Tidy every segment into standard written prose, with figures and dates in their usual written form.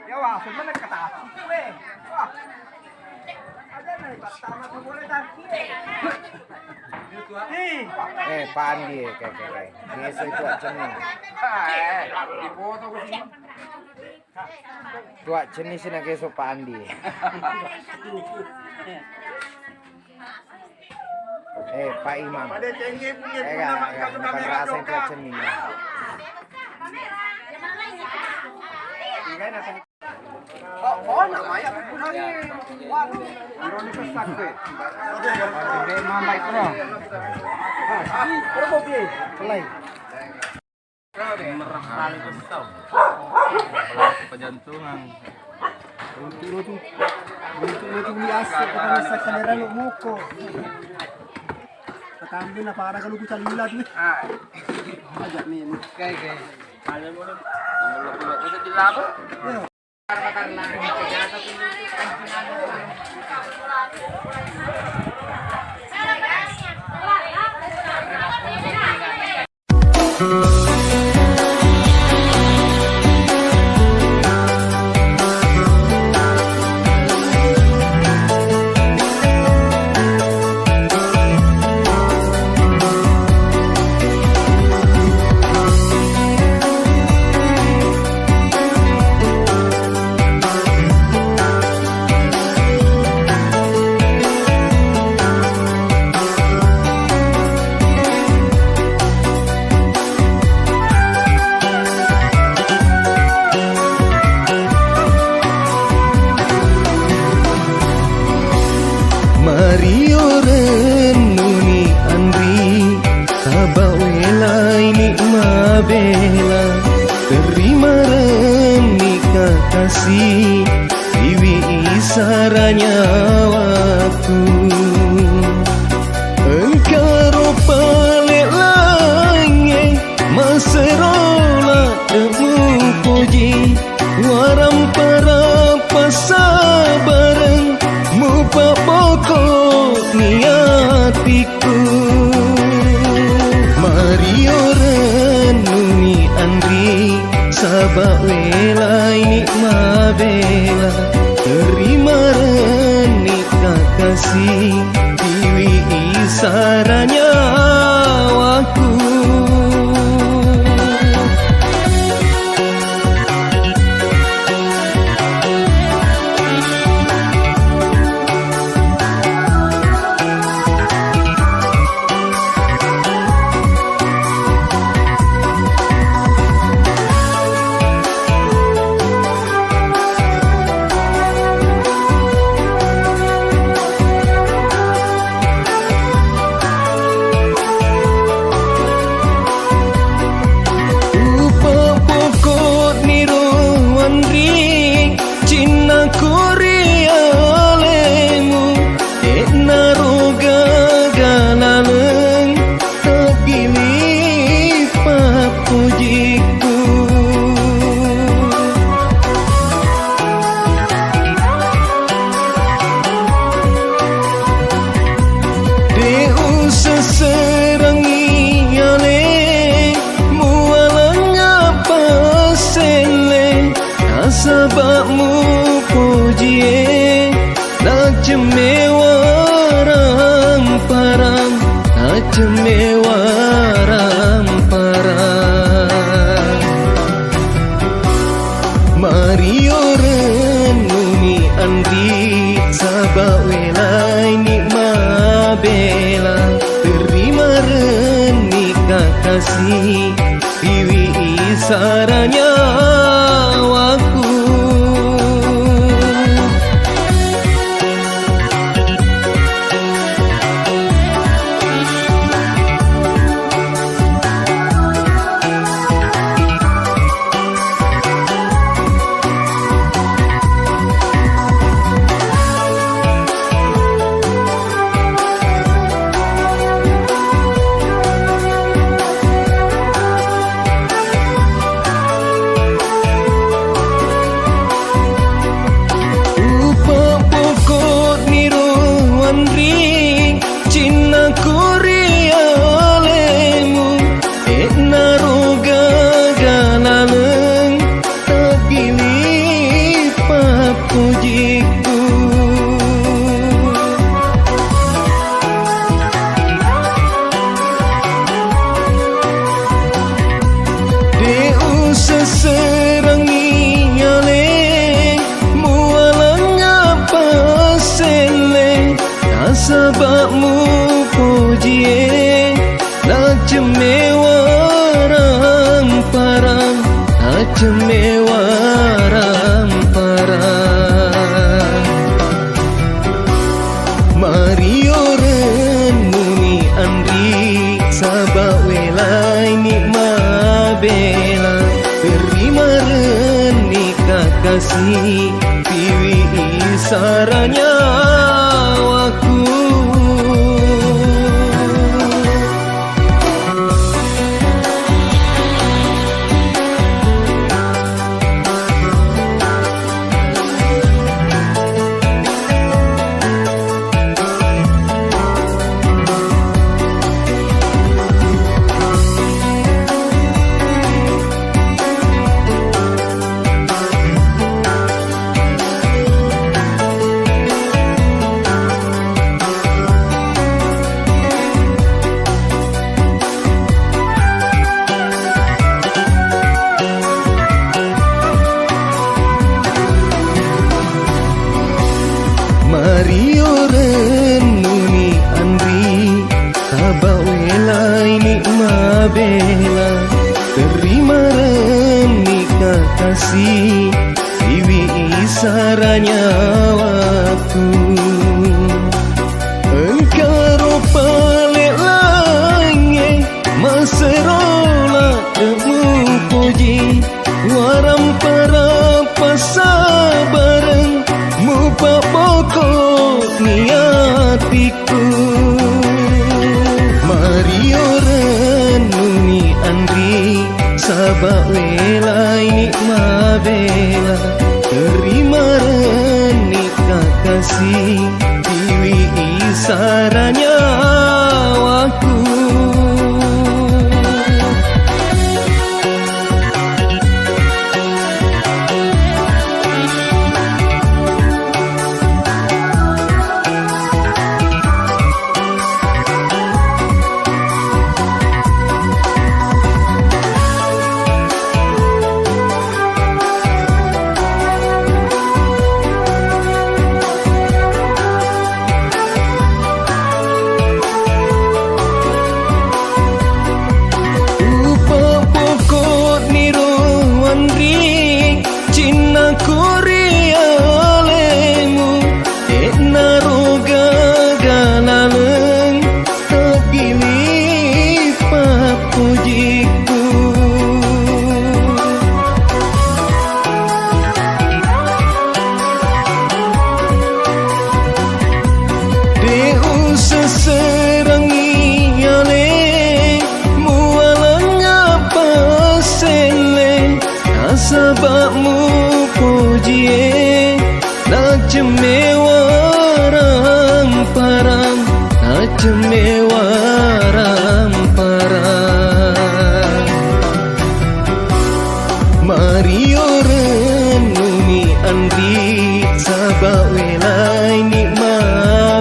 Ya wah, sebenarnya kata gue. Wah. Ada nih, pertama tuh boleh tadi. Pak Andi kayak. Biasa itu jenis. Di foto gue sih. Tua jenis ini kayak Pak Andi. Pak Imam. Pada cengkeh punya Bukan rasa itu jenis. Oh, namanya gunanya. Waduh, ironi pesak gue. Oke, mama itu loh. Berapa piye? Pelai. Merah kali besar. Pejantungan. Lucu biasa kita bisa kamera lu muko. Ketambi na para kalau bisa lilat nih. Ajak nih. Kayak. Ada boleh. Nomor itu dilap. Karena Mario renuni Andri Sabawelai nikma bela terima renika kasih Iwi isaranya waktu engkau pale lange maserola demu puji waram para pasabareng mupa pokok niatiku Mario renungi Andri sabak welai nikma bela terima renika kasih Dewi isaranya waku sabakmu puji najemewa ramparam najemewa ramparam Mario renungi Andi sabak welai nikma bela terima renika kasih Iwi isaranya waku mewaram para Mario renungi andri sabak welai nikma bela terima renika kasih piwi isaranya waku Mario renungi andri sabak welai nikma bela terima renika kasih iwi isaranya waktu engkau palek langit maserola temu puji waram para pasabareng mupa pokok niatiku Mario renungi andri sabak welai nikma bela terima renika kasih iwi isaranya waku sabakmu puji nak cemewaram param nak cemewaram param Mario renungi andri sabak welai nikma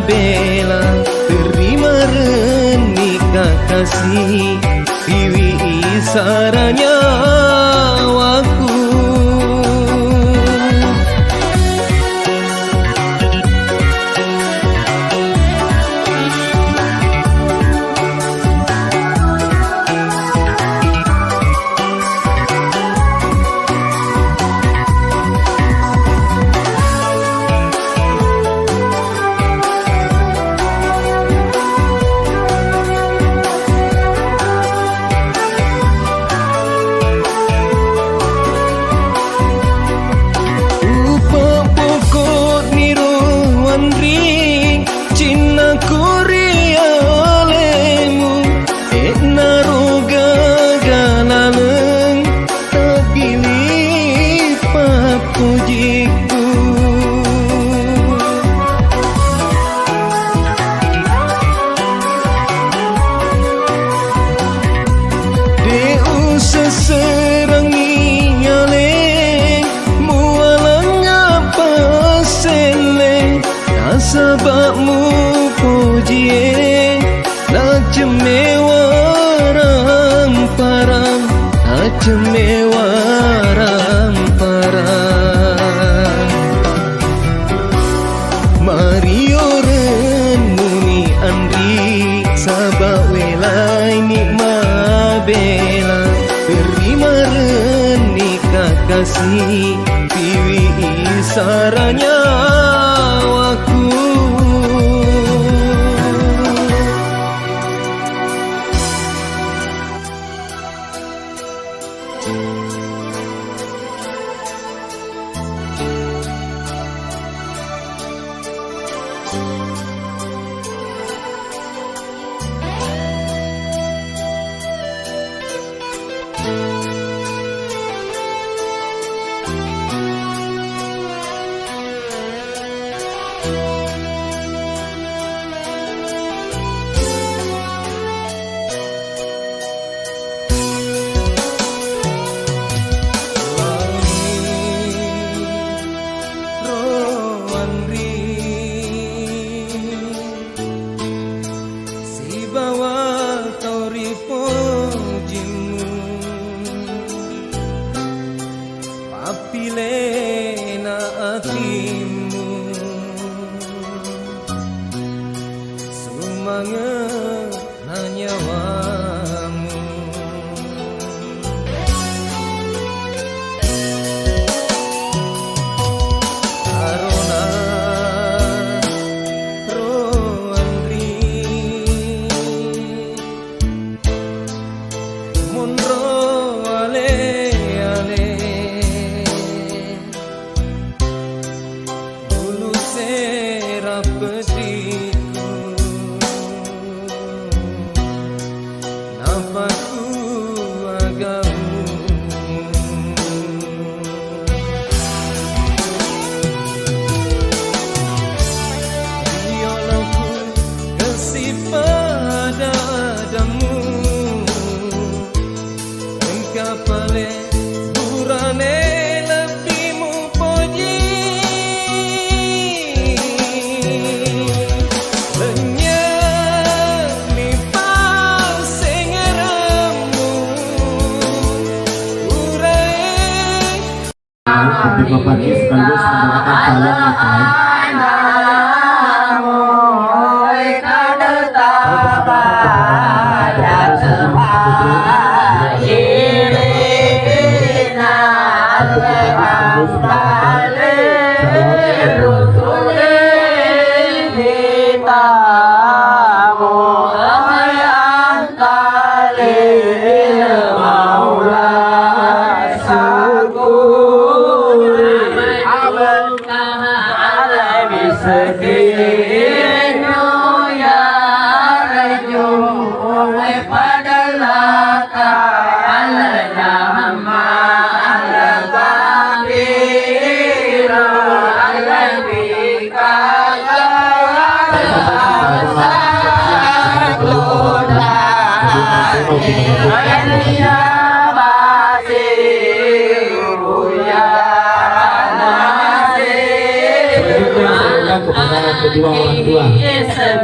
bela terima renika kasih piwi isaranya waku sabakmu puji nak cemewaram param nak cemewaram param Mario renungi andri sabak welai nikma bela terima renika kasih kasih piwi saranya waku. Apilena hatimu semangat nyawamu. Karona roandri munro ale-ale petiku nampakku agamu. Biarlah ku kasih padamu engkau paling burane Ketika pagi sekaligus menggunakan salam kepada kedua orang tua. Kedua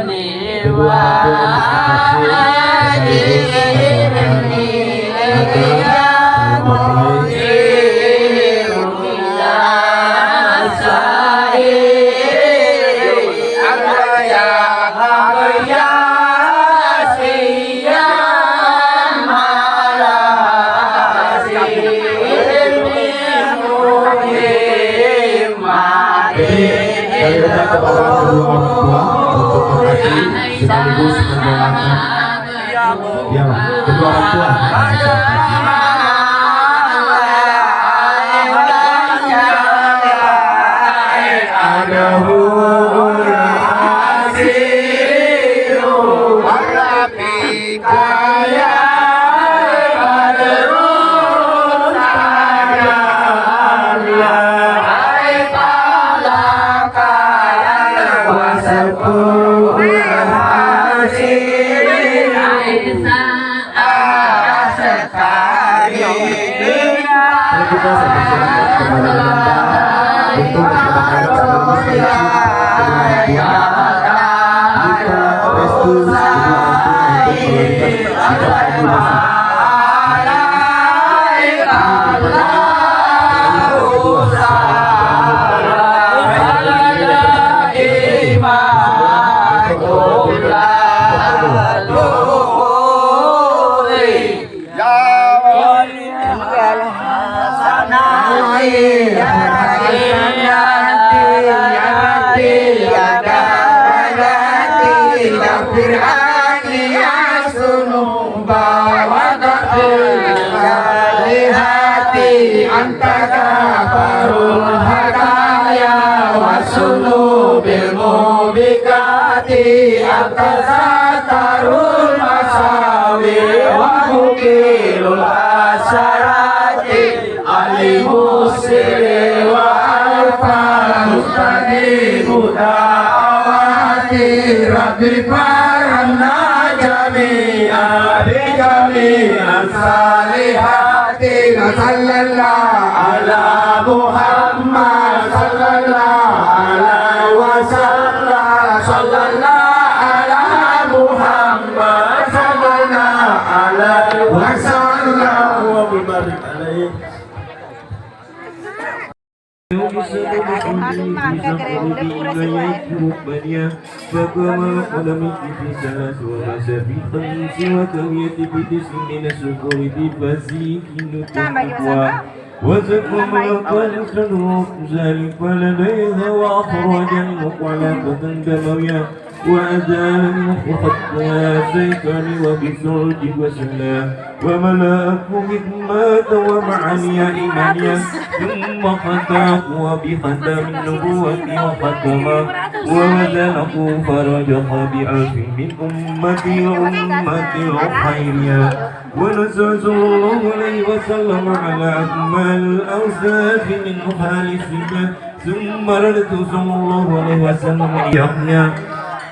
sekaligus mendoakan ya kedua orang tua. Kita kepada untuk ya Yanti ya Dabayati Dapir Ani Asunu Bawadatul Salihati Antaka Barul Hadaya Wasunu Bil Mubikati Atasatarul Masawi Wa Mukilul Asarati Alimusiri Wa Alfa-Mustadi Mudawati Rabbi Paranna Jami'a Bijami'an Salihati Sallallahu ala Muhammad Sallallahu alaihi wasallam Sallallahu ala Muhammad Sallallahu alaihi wasallam Wa bibarik alaihi وزكم القلب ذلك ولديها وأخرج المخلقة دمويا وأزال المخطى سيطان وبسرج وسلام وملأته حكمة ومعاني إيمانيا ثم ختمه وبختم النبوة وختمه ووزنه فرجح بألف من أمتي وأمتي الخيرية ونزل صلى الله عليه وسلم على أكمل الأوصاف من مخالفنا ثم ردت صلى الله عليه وسلم يحيى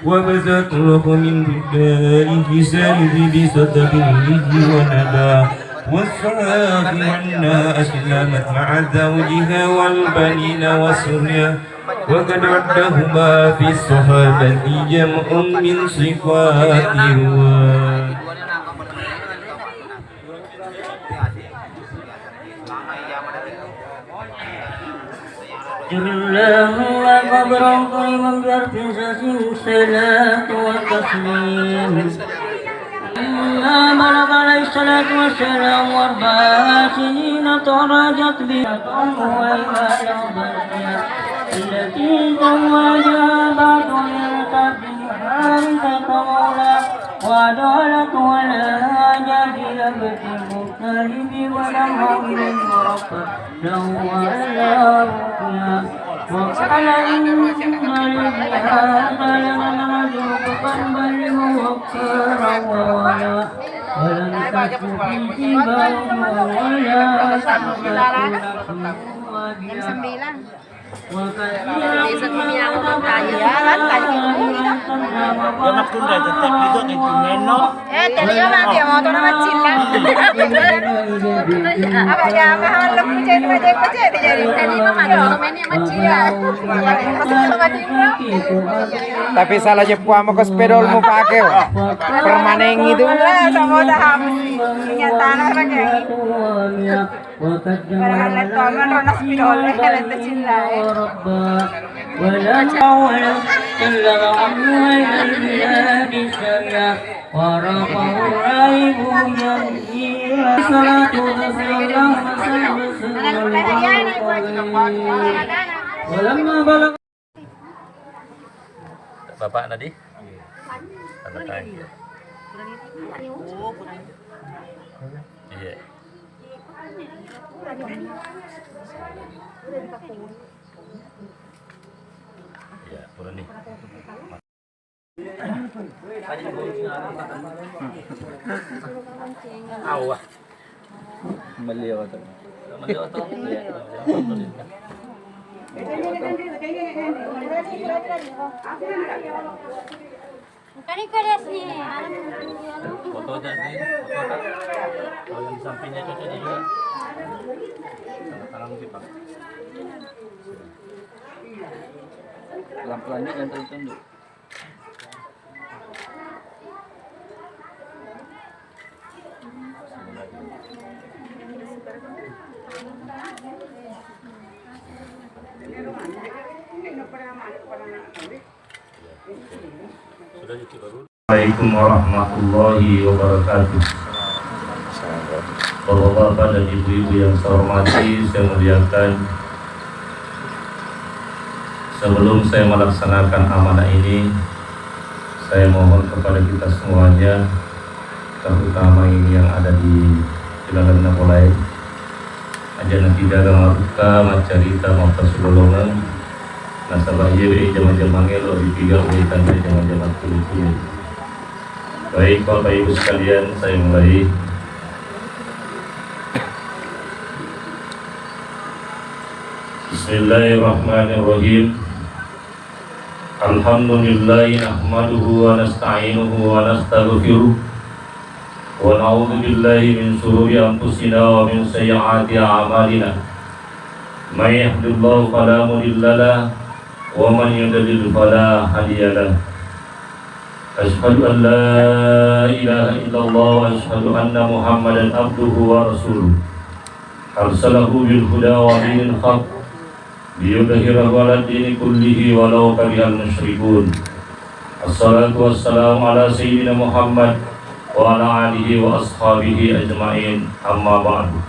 وبزت له من بكائه سالب بصدقه وندى والصلاة عنا أسلمت مع زوجها والبنين والسرية وقد عدهما في الصحابة جمع من صفات الرواه الله وقبره قريبا بارتزاز الصلاة والتسليم لما بلغ عليه الصلاة والسلام 4 سنين ترجت بها التي زوجها بعد من قبلها حارثة مولاه وعدالة ولها جديد بنت المطلب ولم من مرفق له ولا رقيا وقال إن لبهذا لمن رجل قلبا موكرا وولا ولم تكن في جبال ولا Anak tunda tetap itu menok. Tadi orang dia mau turun macin kan? Apa ya? Kawan lebih macam jadi tadi mama ada mainnya macin ya. Tapi salah jepu sama ke sepedolmu pakai permanen itu. Sama dah habis. Kenyataan orang kayak gitu. Karena teman orang sepedol kalau tercinta. ولا حول إلا الله إلى البلاد السمية ورفع الريب يمشيها صلاة الله ولما بلغ Bapak tadi? Tanda tangan. Iya. Ya, boleh nih. Awah. Beliau tu. Beliau tu. Bukan keras ni. Foto jadi. Kalau di sampingnya cocok juga. Tangan mesti pak. Pelan-pelan ni dan tunduk. Assalamualaikum warahmatullahi wabarakatuh. Bapak-bapak dan ibu-ibu yang saya hormati, saya muliakan. Sebelum saya melaksanakan amanah ini, saya mohon kepada kita semuanya, terutama ini yang ada di Silangan Napolai, aja nanti jaga maruka, macarita, mata sulolongan, nasabah yewe jama-jama ngelo dipigang berikan jama-jama kulit-kulit. Baik Bapak Ibu sekalian, saya mulai. Bismillahirrahmanirrahim. Alhamdulillah nahmaduhu wa nasta'inuhu wa nastaghfiruh wa na'udzu billahi min shururi anfusina wa min sayyiati a'malina. May yahdihillahu fala mudilla lahu wa man yudlil fala hadiya lahu. Asyhadu an la ilaha illallah wa asyhadu anna Muhammadan abduhu wa rasuluh. Arsalahu bil huda wa dinil haqq liyudhhirahu 'ala ad-dini kullihi walau karihal musyrikun. Assalatu wassalamu ala sayyidina Muhammad wa ala alihi wa ashabihi ajma'in. Amma ba'du.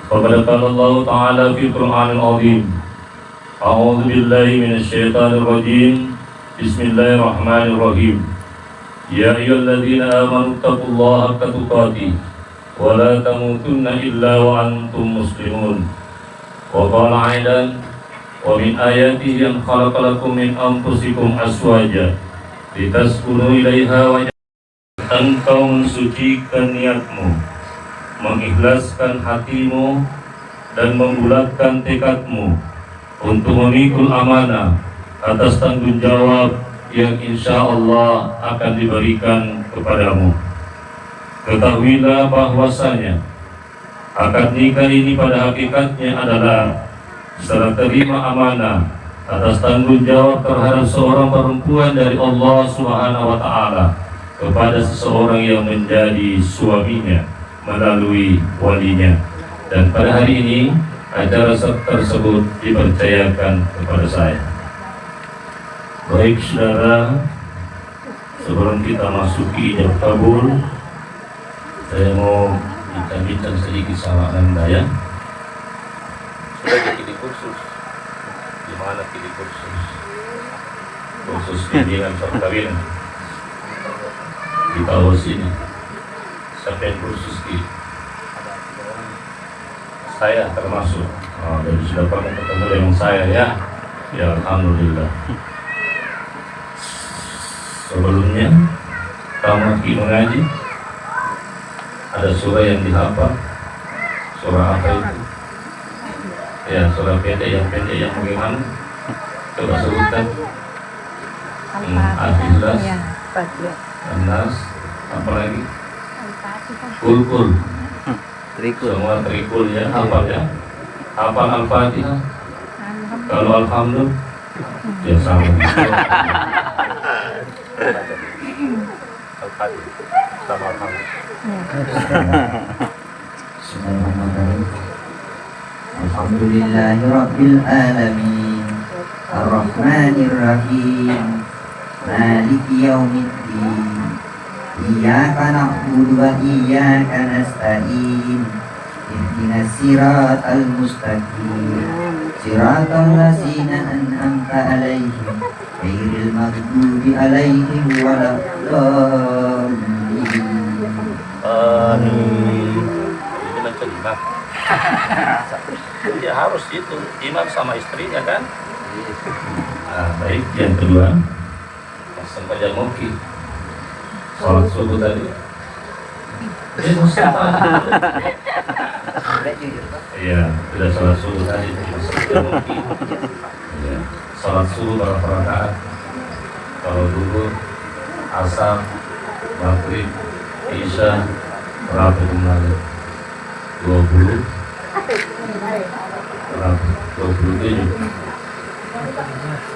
Faqad qala Allah ta'ala fi Qur'anil 'azim. A'udzu billahi minasy syaithanir rajim. Bismillahirrahmanirrahim. Ya ayyuhalladzina amanu taqullaha haqqa tuqatih wa la tamutunna illa wa antum muslimun. Wa qala aidan wa min ayatihi an khalaqa lakum min anfusikum azwaja litaskunu ilaiha wa engkau mensucikan niatmu, mengikhlaskan hatimu dan membulatkan tekadmu untuk memikul amanah atas tanggung jawab yang insya Allah akan diberikan kepadamu. Ketahuilah bahwasanya akad nikah ini pada hakikatnya adalah serah terima amanah atas tanggung jawab terhadap seorang perempuan dari Allah Subhanahu wa Ta'ala kepada seseorang yang menjadi suaminya melalui walinya. Dan pada hari ini acara tersebut dipercayakan kepada saya. Baik saudara, sebelum kita masuki ijab kabul, saya mau bincang-bincang sedikit sama Anda ya. Sudah pilih kursus. Di mana pilih kursus? Kursus bimbingan perkawinan. Di tahun sini. Siapa yang kursus di? Saya termasuk. Jadi sudah pernah ketemu dengan saya ya. Ya alhamdulillah. Sebelumnya kamu mengaji. Ada surah yang dihafal. Surah apa itu? Ya, surah pendek yang bagaimana? Coba sebutkan. Al-Ikhlas, An-Nas, apa lagi? Kul. Semua trikul ya, hafal ya. Hafal Al-Fatihah. Kalau Alhamdulillah, ya sama. Al-Fatihah sama Alhamdulillah. Bismillahirrahmanirrahim. Alhamdulillahirabbil alamin. Arrahmanir rahim. Maliki yaumiddin. Iyyaka na'budu wa iyyaka nasta'in. Ihdinas siratal mustaqim. Siratal ladzina an'amta 'alaihim ghairil maghdubi 'alaihim waladdallin. Ini macam imam. Ya harus itu imam sama istrinya kan. Baik, yang kedua pasang pajak muki sholat subuh tadi. Iya, sudah sholat subuh tadi. Sholat subuh berapa rakaat? Kalau dulu asar, maghrib, isya berapa jumlahnya? 20 berapa? 27.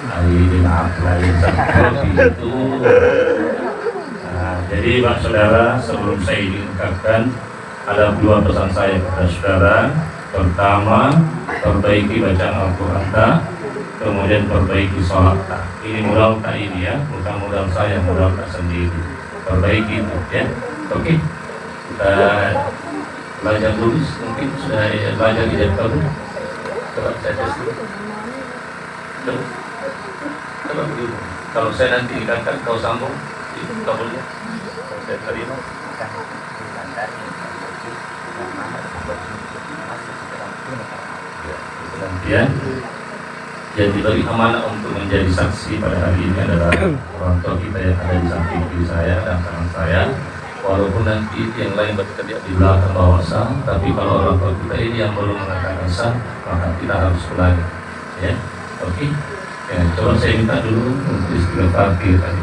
Aidin lain seperti itu. Nah, jadi Pak Saudara, sebelum saya diungkapkan, ada dua pesan saya kepada saudara. Pertama, perbaiki bacaan Al-Quran, kemudian perbaiki sholat. Ini modal tak ini ya, bukan modal saya, modal tak sendiri. Perbaiki itu ya. Oke. Kita belajar lulus, mungkin sudah belajar di kabel. Coba saya tes dulu. Coba dulu. Kalau saya nanti dikatakan kau sambung itu kabelnya, kalau saya terima. Ya, yang diberi amanah untuk menjadi saksi pada hari ini adalah orang tua kita yang ada di samping kiri saya dan kanan saya. Walaupun nanti yang lain berteriak di belakang bawah sah, tapi kalau orang tua kita ini yang belum mengatakan sah, maka kita harus ulangi. Ya, oke. Ya, coba saya minta dulu untuk istilah parkir tadi.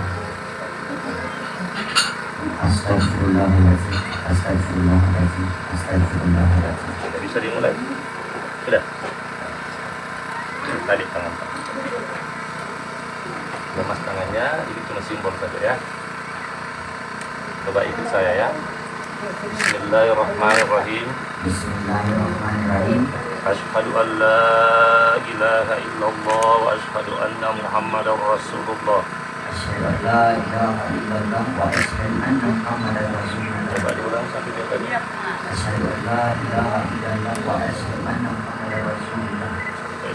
Astagfirullahaladzim, astagfirullahaladzim, astagfirullahaladzim. Sudah bisa dimulai? Sudah. Tadi tangan. Lemas tangannya, ini cuma simbol saja ya. Coba ikut saya ya. Bismillahirrahmanirrahim. Bismillahirrahmanirrahim. Asyhadu an la ilaha illallah wa asyhadu anna Muhammadar Rasulullah. Asyhadu an la ilaha illallah wa asyhadu anna Muhammadar Rasulullah. Coba diulang sampai dia tadi. Asyhadu an la ilaha illallah wa asyhadu anna Muhammadar Rasulullah.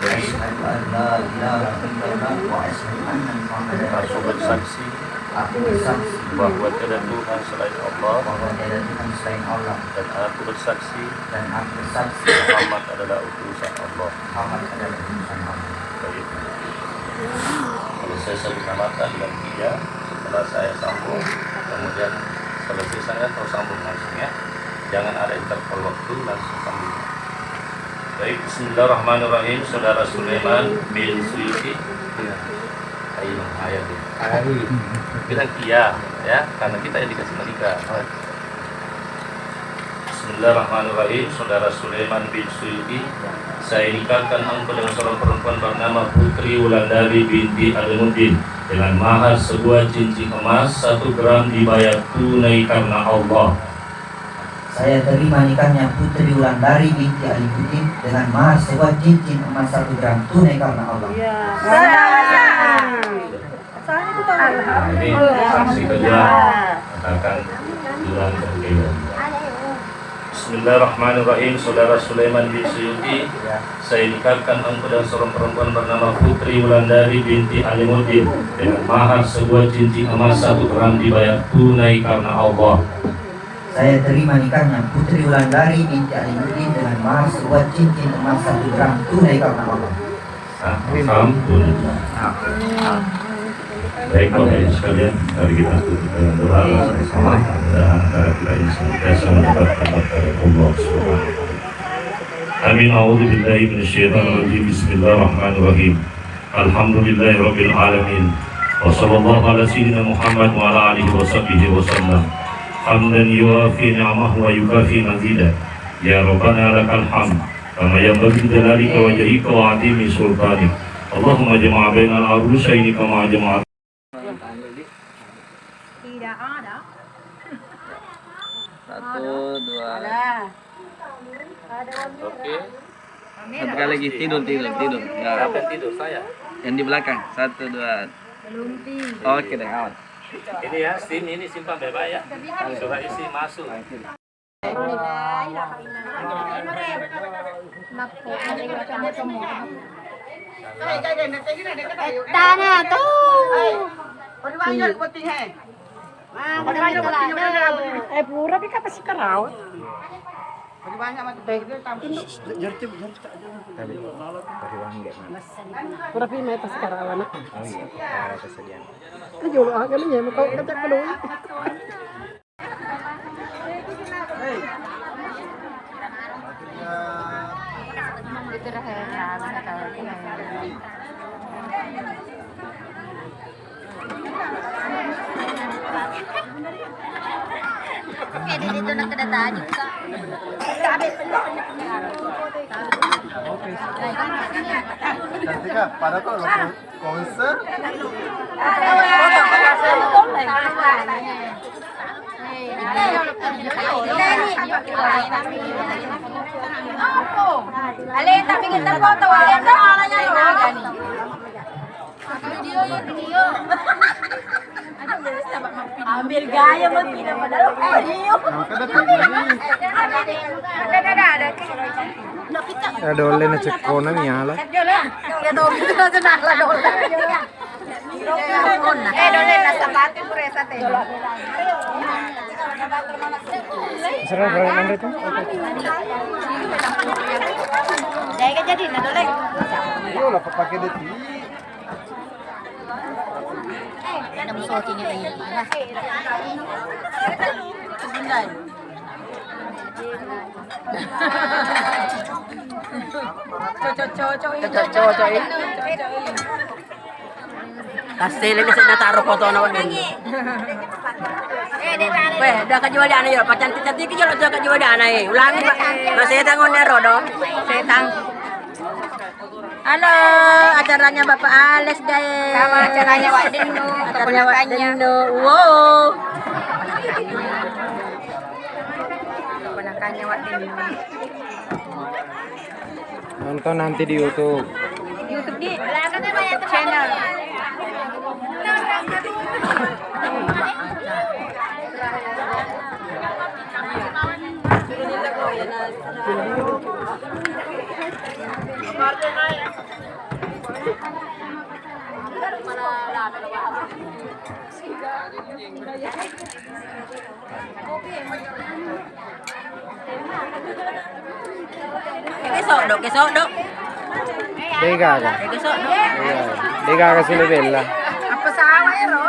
Asyhadu an la ilaha illallah wa asyhadu anna Muhammadar Aku bersaksi Aku bersaksi bahwa tiada Tuhan selain Allah, bahwa tiada Tuhan selain Allah, dan aku bersaksi Muhammad adalah utusan Allah. adalah utusan Allah. Baik. Kalau saya sebut namakan dengan dia, setelah saya sambung, kemudian selesai saya atau sambung langsung ya. Jangan ada interval waktu, langsung sambung. Baik, bismillahirrahmanirrahim. Saudara Sulaiman bin Suyuti. Ayat ini. Bilang iya, ya, karena kita yang dikasih menikah. Bismillahirrahmanirrahim. Saudara Sulaiman bin Suyuti, saya nikahkan engkau dengan seorang perempuan bernama Putri Wulandari binti Alimuddin dengan mahar sebuah cincin emas 1 gram dibayar tunai karena Allah. Saya terima nikahnya Putri Wulandari binti Alimuddin dengan mahar sebuah cincin emas 1 gram tunai karena Allah. Ini saksi kerja akan bilang kemudian. Bismillahirrahmanirrahim. Saudara Sulaiman bin Suyuti, saya nikahkan engkau dan seorang perempuan bernama Putri Wulandari binti Alimuddin dengan mahar sebuah cincin emas 1 gram dibayar tunai karena Allah. Saya terima nikahnya Putri Wulandari binti Alimuddin dengan mahar sebuah cincin emas 1 gram tunai karena Allah. Alhamdulillah. Baik, Bapak Ibu sekalian, mari kita tutup dengan doa bersama. Mudah-mudahan antara kita ini senantiasa mendapatkan berkah dari Allah Subhanahu wa taala. Amin. A'udzubillahi minasyaitonir rajim. Bismillahirrahmanirrahim. Alhamdulillahirabbil alamin. Wa sallallahu ala sayyidina Muhammad wa ala alihi wa sahbihi wa sallam. Hamdan yuwafi ni'amahu wa yukafi mazidah. Ya Rabbana lakal hamd kama yanbaghi lijalali wajhika wa 'azimi sultanik. Allahumma jama' bainal arusyaini kama jama'a. Tidak ada. 1, 2. Oke. Satu kali lagi tidur. Ya. Siapa yang tidur? Saya. Yang di belakang. 1, 2. Oke deh, aman. Ini ya, SIM ini simpan bebas ya. Surat isi masuk. Tanah tuh. Pura di kata si karau. Pura pi meta si karawan. Tujuh lo agak nih, mau kau kacak kedua. Itu dito nagkadataan yung ka. Cantika, para ko concert. Alin, tapi kita foto alin na niya. Video. Ambil gaya begini padahal dia. Ada. Ya dole na cekko na nyala. Ya dole na senala dole. Dole na sapati puresa te. Serah berapa nanda itu? Jaga jadi na dole. Yo lah pakai deti. Ada musuh ini lagi. Cocok. Kasih lagi saya taruh foto anak ini. Weh, dah kejual dia anak ya, cantik kejual dah kejual dia anak ini. Ulangi pak, masih tanggung dia rodo, setang. Halo, acaranya Bapak Alex guys. Sama acaranya Wak Dino. Acaranya Wak Dino. Wow. Keponakannya Wak Dino. Nonton nanti di YouTube. YouTube di belakangnya banyak channel. Kesok dok. Dega ka. Kesok dok. Dega ka sila bella. Apa sawa ya, Ro?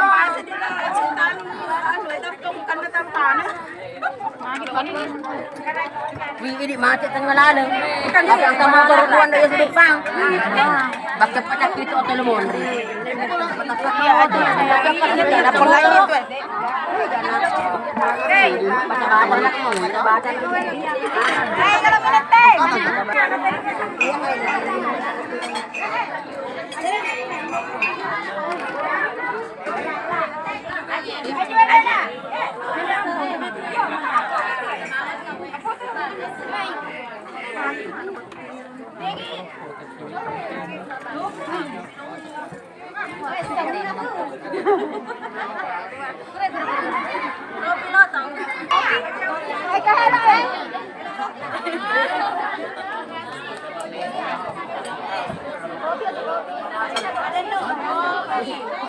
Ini mati tengah lalu. Kan dia yang sama motor dari sudut pang. Baca pacak itu atau lemon. Iya aja. Lapor lagi itu. Baca apa nak mau? Baca. Kalau boleh teh.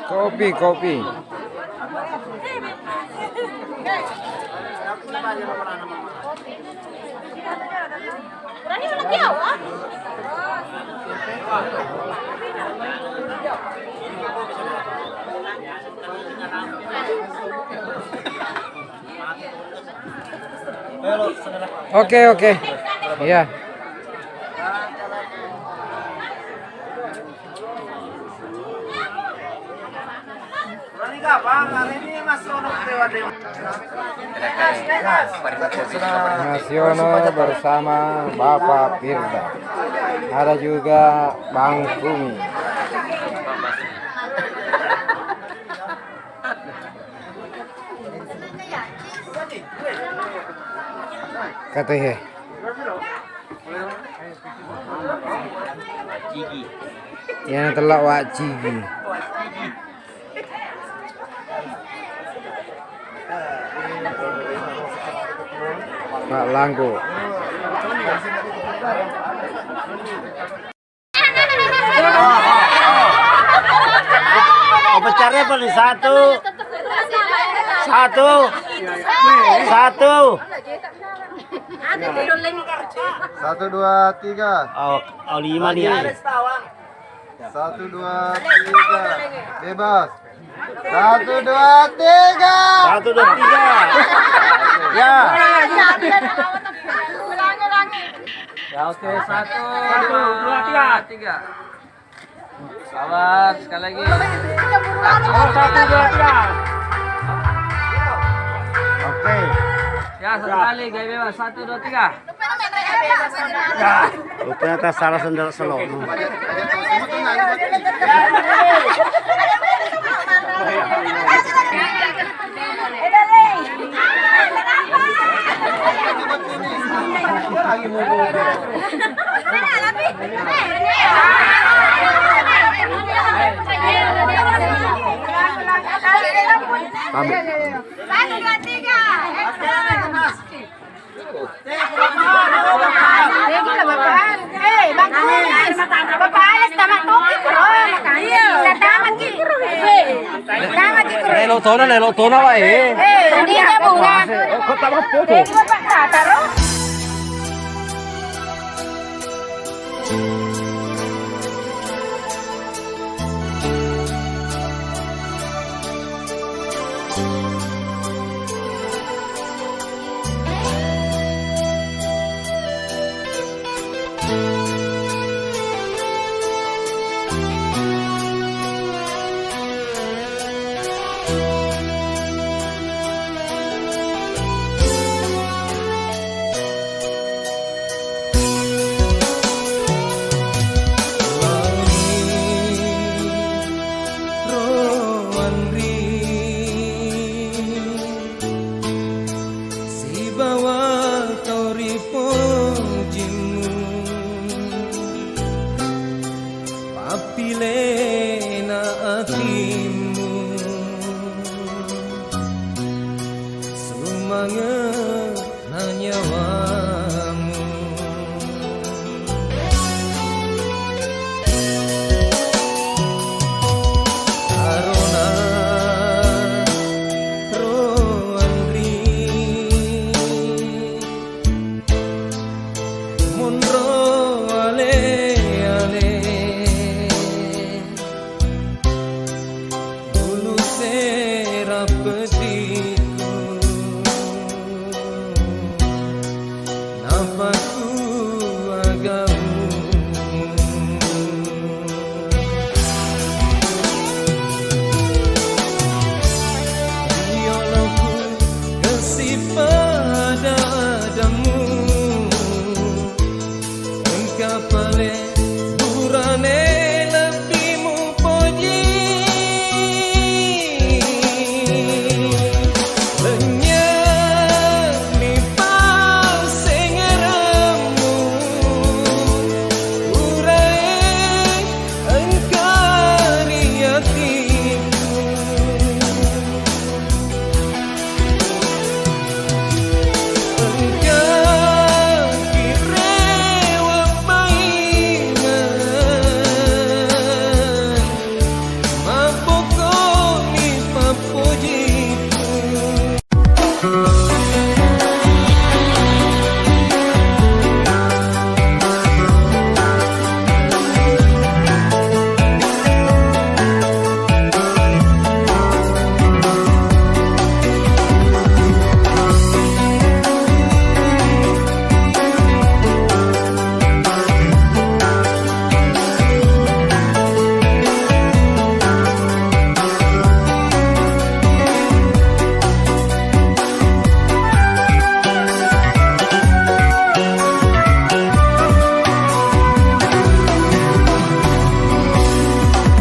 Kopi. Oke. Iya. Nasional bersama Bapak Firda. Ada juga Bang Fumi. Katanya. Yang telak Wak Cigi. Pak Langko. Pacarnya beli satu. Satu, dua, tiga. Oh 5 nih. 1, 2, 3. Bebas. 1, 2, 3. 1, 2, 3. Ya. Ya oke, 1, 2, 3. Sabar, sekali lagi. 1, 2, 3. Oke. Ya, satu kali, gaya bebas. 1, 2, 3. Rupanya tak salah sendal selo. Ambil. 1, 2, 3. Bapak alas tamak toki bro. Iya. Tamak ki. Lelo tona wa Hindi na bunga. Kau tak apa tu? Bapak tataro. Apilena hatimu semangat nyawamu Karona roandri Monro ale petiku nampakku agamu biarlah ku kasih padamu engkau paling burane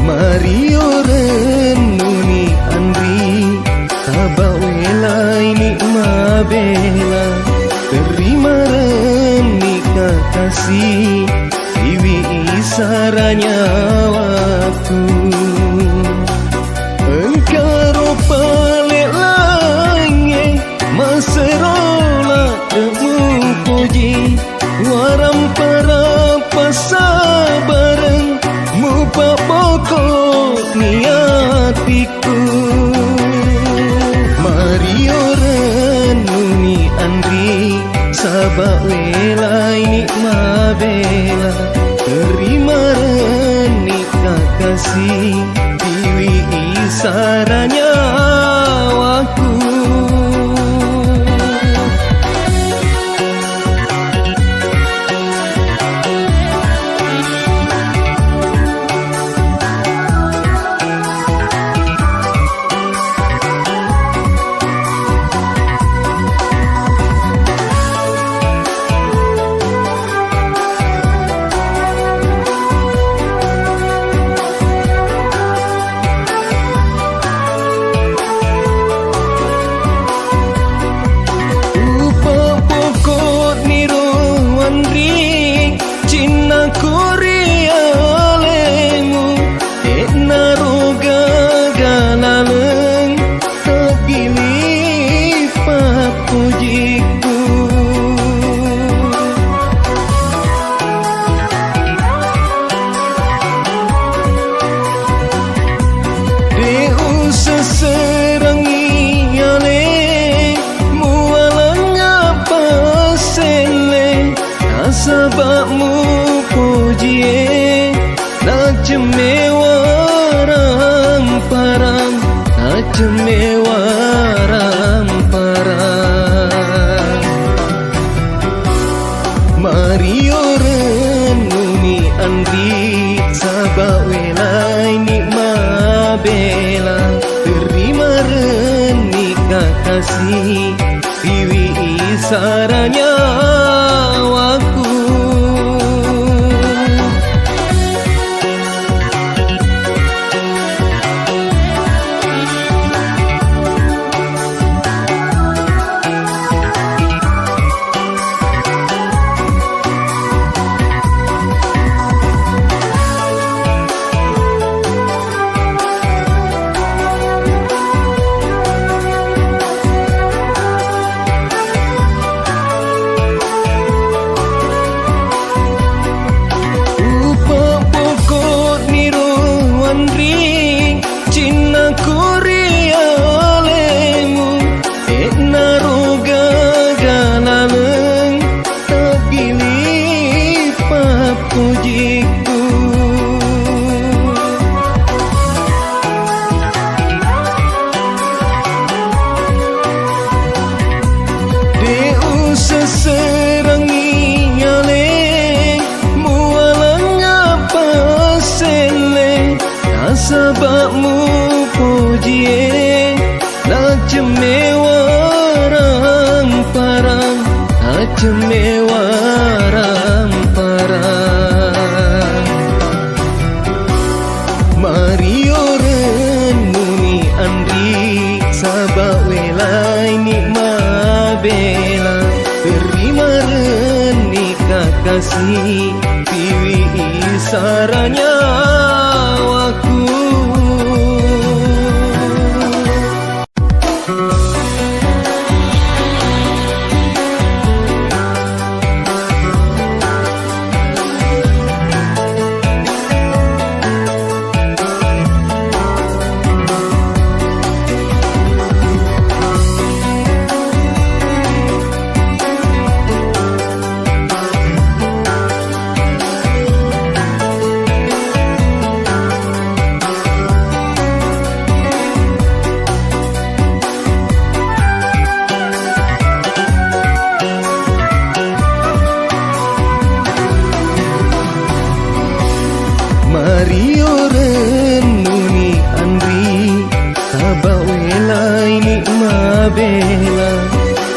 Mario renuni Andri Tabawela ini mabela Terima renika kasih Iwi isaranya waktu Engkau pale langit Maserola temu puji Waram para pasabareng Mupa pokok niatiku Mario renungi Andri Sabak wela ini mabela Terima renika kasih Dewi isaranya waku cemewaram parang na cemewaram parang Mario renuni andri sabawelai nikmabela terima reni kakasih piwi isaranya waku sebabmu puji na cemewaram parang na cemewaram parang Mario renuni andri sabawelai nikmabela terima reni kakasih piwi isaranya waku Mario renuni andri sabawelai nikmabela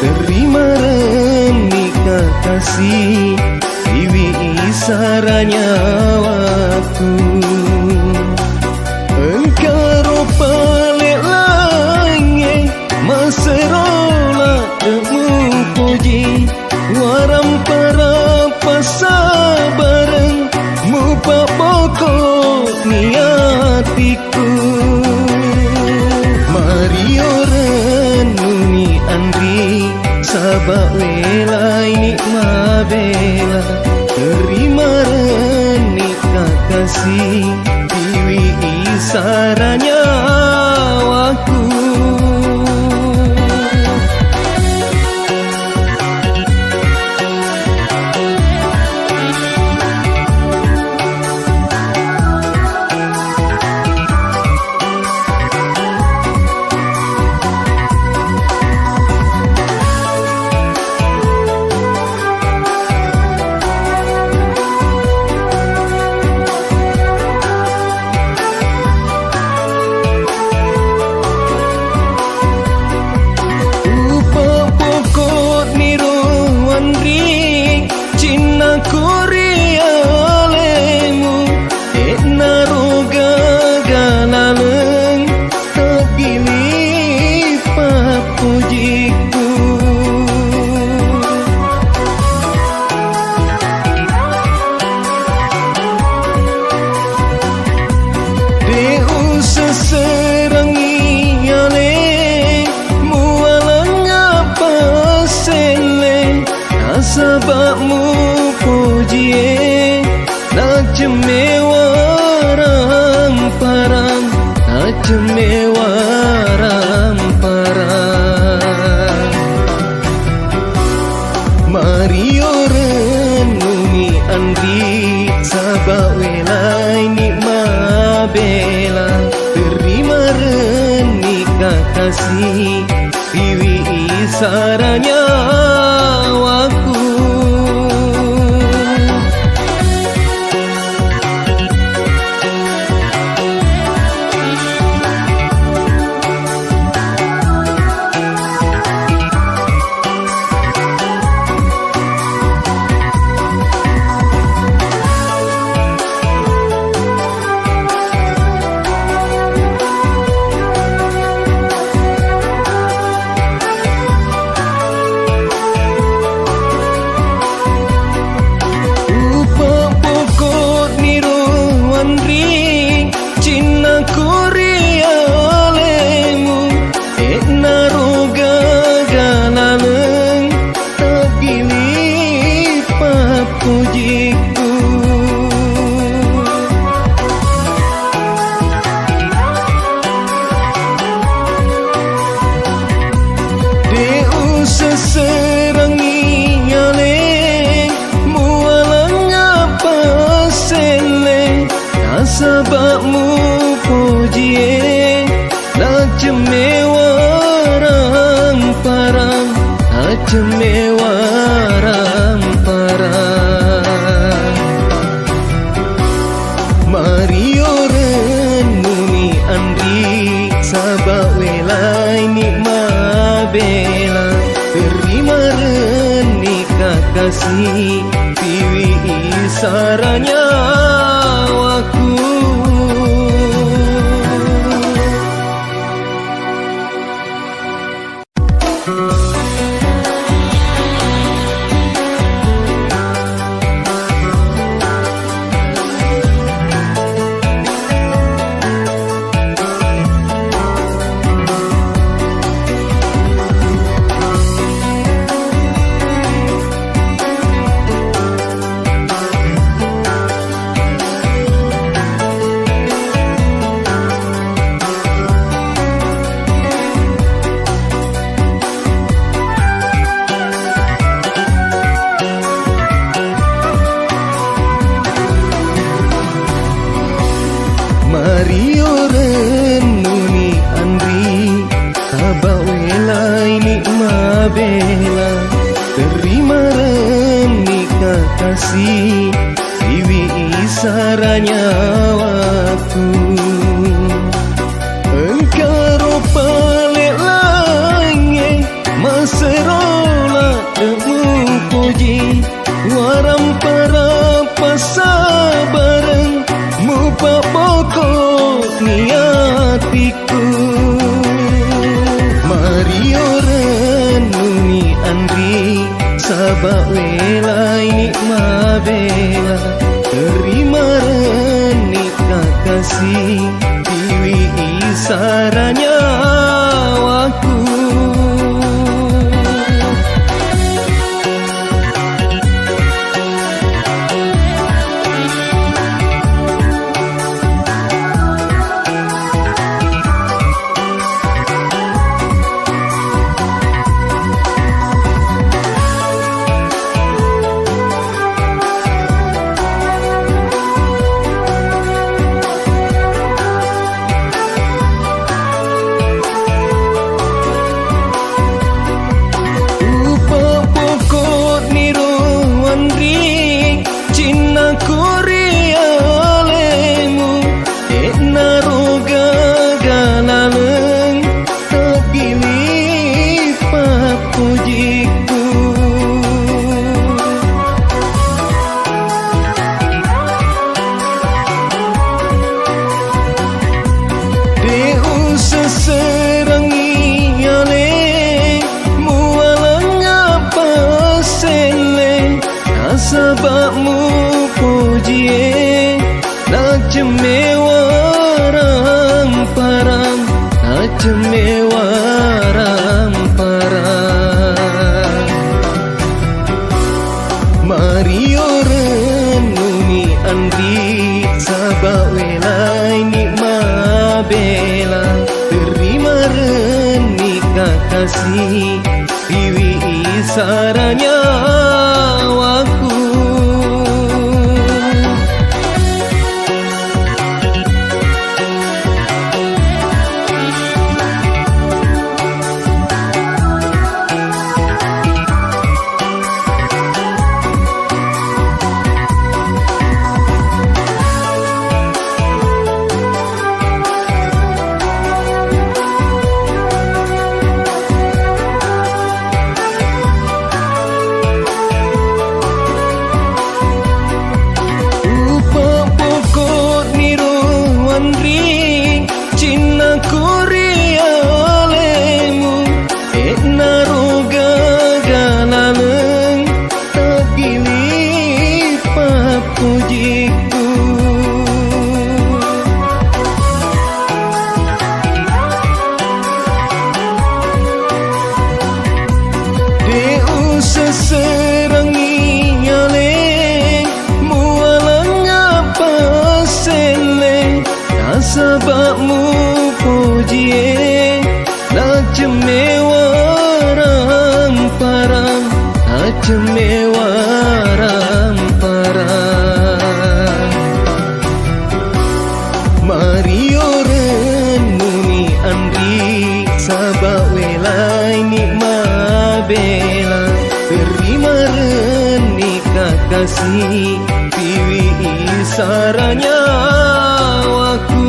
terima reni kakasih piwi isaranya waktu engkau palek lange maserola temu puji waram para pasabareng mupa pokok niatiku Mario renuni andri sabawelai nikmabela terima reni kakasih piwi isaranya waku sebabmu puji na cemewaram parang na cemewaram parang Mario renungi andri sabawelai nikmat kasih piwi saranya waku. Sabakmu puji nak cemewaram parang, nak cemewaram parang. Mario renuni andri sabak welai nikmat bela, terima renika kasih piwi saranya waku. Mario renuni andri sabak welai nikmat bela, terima renika kasih piwi saranya waktu. Engkau paling langit maserola temu puji waram para pasabareng mupa pokok niatiku. Mario renuni andri sabak welai nikmat bela, terima renika kasih piwi saranya waku. Sabakmu puji nak cemewaram parang, nak cemewaram parang. Mario renuni andri sabak welai nikmat bela, terima renika kasih piwi saranya waku. Nasabakmu puji na cemewaram param, na cemewaram param. Mario renuni andri sabak welai nikmat bela, terima renika kasih piwi isaranya waku.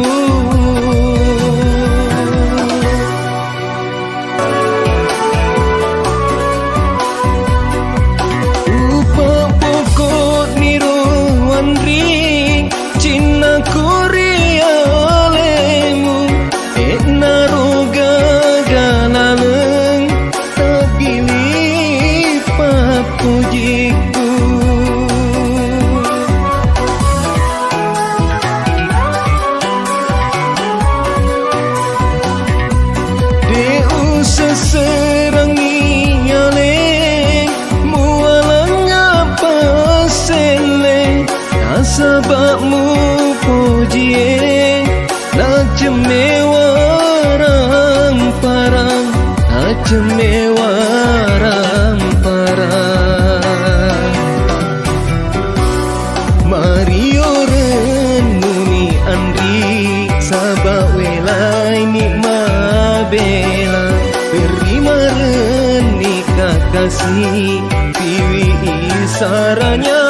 Upah pokok niru andri Cina Korea lemu naroga galaleng tagili papujiku. Deu seserangi nyale mualang apa sele, nasabakmu puji na cemewaram param, na cemewaram param. Mario renuni andri sabak welai nikmat bela, terima renika kasih piwi isaranya